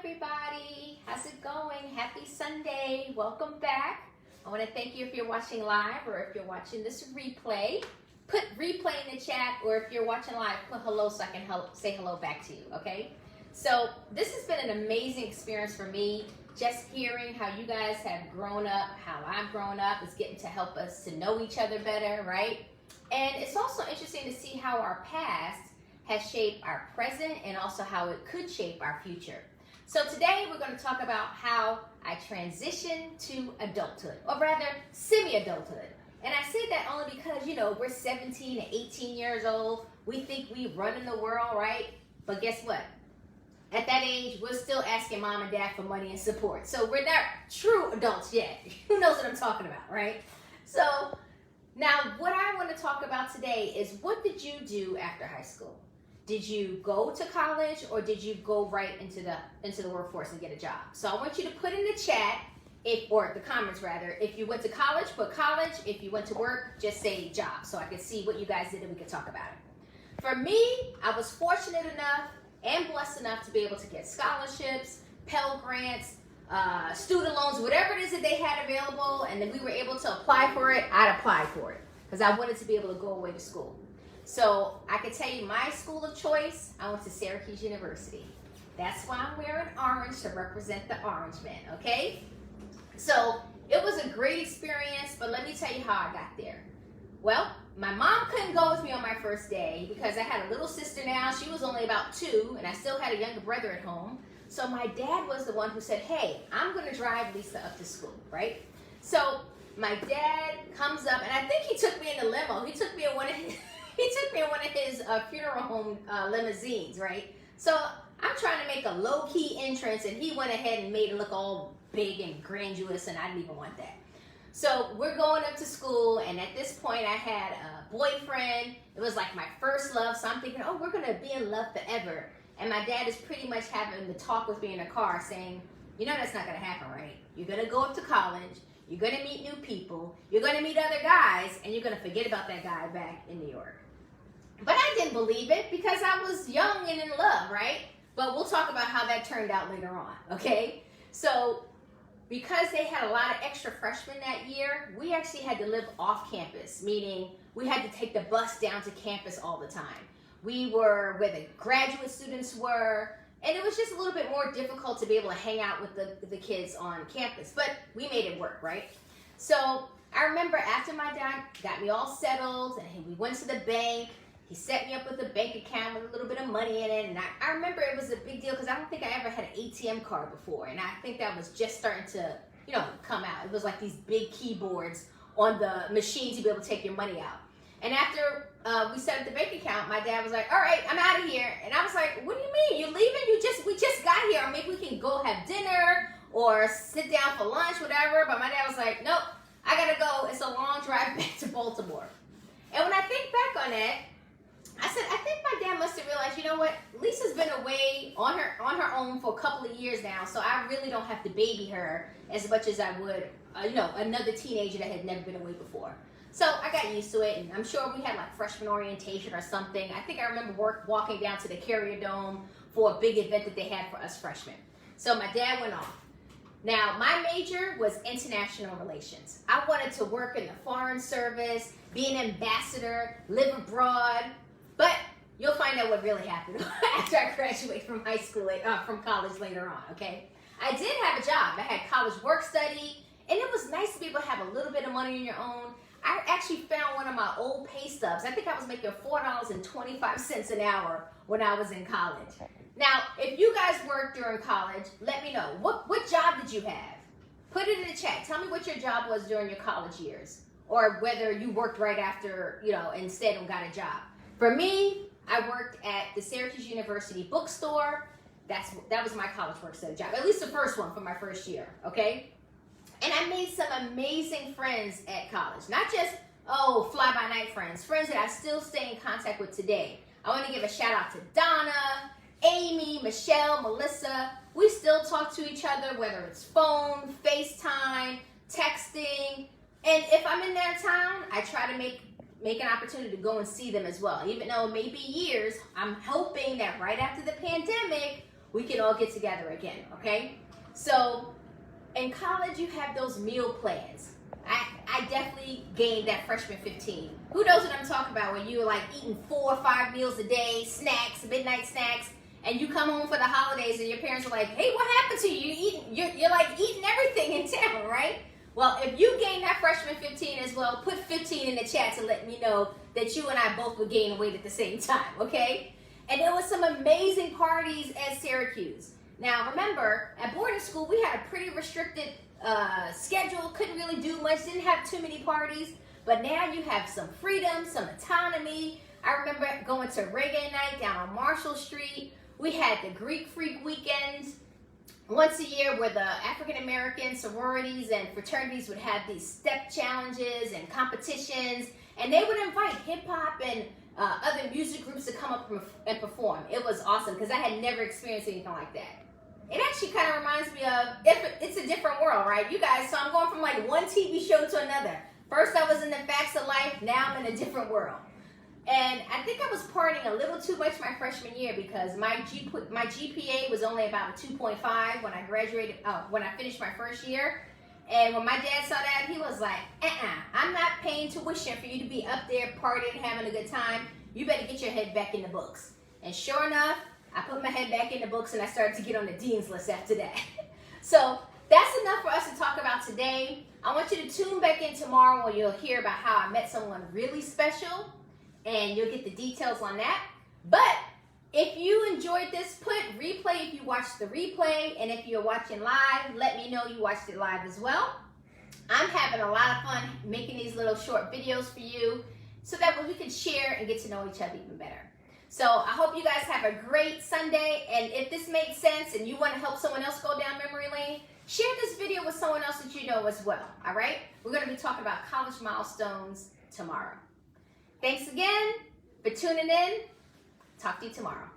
everybody. How's it going? Happy Sunday. Welcome back. I want to thank you if you're watching live or if you're watching this replay. Put replay in the chat, or if you're watching live, put hello so I can say hello back to you, okay? So this has been an amazing experience for me. Just hearing how you guys have grown up, how I've grown up, is getting to help us to know each other better, right? And it's also interesting to see how our past has shaped our present and also how it could shape our future. So today we're going to talk about how I transitioned to adulthood, or rather semi-adulthood. And I say that only because, we're 17 and 18 years old. We think we run in the world, right? But guess what? At that age, we're still asking mom and dad for money and support. So we're not true adults yet. Who knows what I'm talking about, right? So now what I want to talk about today is, what did you do after high school? Did you go to college, or did you go right into the workforce and get a job? So I want you to put in the chat, or the comments rather, if you went to college, put college. If you went to work, just say job, so I can see what you guys did and we can talk about it. For me, I was fortunate enough and blessed enough to be able to get scholarships, Pell Grants, student loans, whatever it is that they had available, and then we were able to apply for it. I'd apply for it because I wanted to be able to go away to school. So I can tell you my school of choice, I went to Syracuse University. That's why I'm wearing orange, to represent the orange men, okay? So it was a great experience, but let me tell you how I got there. Well, my mom couldn't go with me on my first day because I had a little sister now. She was only about 2, and I still had a younger brother at home. So my dad was the one who said, hey, I'm going to drive Lisa up to school, right? So my dad comes up, and I think he took me in the limo. He took me in one of his funeral home limousines, right? So I'm trying to make a low-key entrance, and he went ahead and made it look all big and grandiose, and I didn't even want that. So we're going up to school, and at this point I had a boyfriend. It was like my first love, so I'm thinking, oh, we're gonna be in love forever. And my dad is pretty much having the talk with me in the car saying, that's not gonna happen, right? You're gonna go up to college, you're gonna meet new people, you're gonna meet other guys, and you're gonna forget about that guy back in New York. But I didn't believe it because I was young and in love, right? But we'll talk about how that turned out later on, okay? So because they had a lot of extra freshmen that year, we actually had to live off campus, meaning we had to take the bus down to campus all the time. We were where the graduate students were, and it was just a little bit more difficult to be able to hang out with the kids on campus, but we made it work, right? So I remember after my dad got me all settled, and we went to the bank. He set me up with a bank account with a little bit of money in it, and I remember it was a big deal because I don't think I ever had an ATM card before, and I think that was just starting to, come out. It was like these big keyboards on the machine to be able to take your money out. And after we set up the bank account, my dad was like, all right, I'm out of here. And I was like, what do you mean? You're leaving? We just got here. Or maybe we can go have dinner or sit down for lunch, whatever. But my dad was like, nope, I got to go. It's a long drive back to Baltimore. And when I think back on it, I said, I think my dad must have realized, Lisa's been away on her own for a couple of years now, so I really don't have to baby her as much as I would, another teenager that had never been away before. So I got used to it, and I'm sure we had like freshman orientation or something. I think I remember walking down to the Carrier Dome for a big event that they had for us freshmen. So my dad went off. Now, my major was international relations. I wanted to work in the foreign service, be an ambassador, live abroad. But you'll find out what really happened after I graduate from from college later on, okay? I did have a job. I had college work study, and it was nice to be able to have a little bit of money on your own. I actually found one of my old pay stubs. I think I was making $4.25 an hour when I was in college. Now, if you guys worked during college, let me know. What job did you have? Put it in the chat. Tell me what your job was during your college years, or whether you worked right after, instead and got a job. For me, I worked at the Syracuse University bookstore. That was my college work study job, at least the first one for my first year, okay? And I made some amazing friends at college. Not just, fly-by-night friends that I still stay in contact with today. I want to give a shout out to Donna, Amy, Michelle, Melissa. We still talk to each other, whether it's phone, FaceTime, texting. And if I'm in their town, I try to make an opportunity to go and see them as well. Even though it may be years, I'm hoping that right after the pandemic, we can all get together again, okay? So in college, you have those meal plans. I definitely gained that freshman 15. Who knows what I'm talking about when you're like eating 4 or 5 meals a day, snacks, midnight snacks, and you come home for the holidays and your parents are like, hey, what happened to you? You're like eating everything in town, right? Well, if you gain that freshman 15 as well, put 15 in the chat to let me know that you and I both would gain weight at the same time, okay? And there was some amazing parties at Syracuse. Now, remember, at boarding school, we had a pretty restricted schedule, couldn't really do much, didn't have too many parties, but now you have some freedom, some autonomy. I remember going to reggae night down on Marshall Street. We had the Greek Freak weekends once a year where the African American sororities and fraternities would have these step challenges and competitions, and they would invite hip hop and other music groups to come up and perform. It was awesome because I had never experienced anything like that. It actually kind of reminds me of, it's a different world, right? You guys, so I'm going from like one TV show to another. First I was in the facts of life, now I'm in a different world. And I think I was partying a little too much my freshman year because my GPA was only about a 2.5 when I graduated, when I finished my first year. And when my dad saw that, he was like, I'm not paying tuition for you to be up there partying, having a good time. You better get your head back in the books. And sure enough, I put my head back in the books and I started to get on the dean's list after that. So that's enough for us to talk about today. I want you to tune back in tomorrow when you'll hear about how I met someone really special, and you'll get the details on that. But if you enjoyed this, put replay if you watched the replay, and if you're watching live, let me know you watched it live as well. I'm having a lot of fun making these little short videos for you so that we can share and get to know each other even better. So I hope you guys have a great Sunday, and if this made sense and you want to help someone else go down memory lane, share this video with someone else that you know as well, all right? We're going to be talking about college milestones tomorrow. Thanks again for tuning in. Talk to you tomorrow.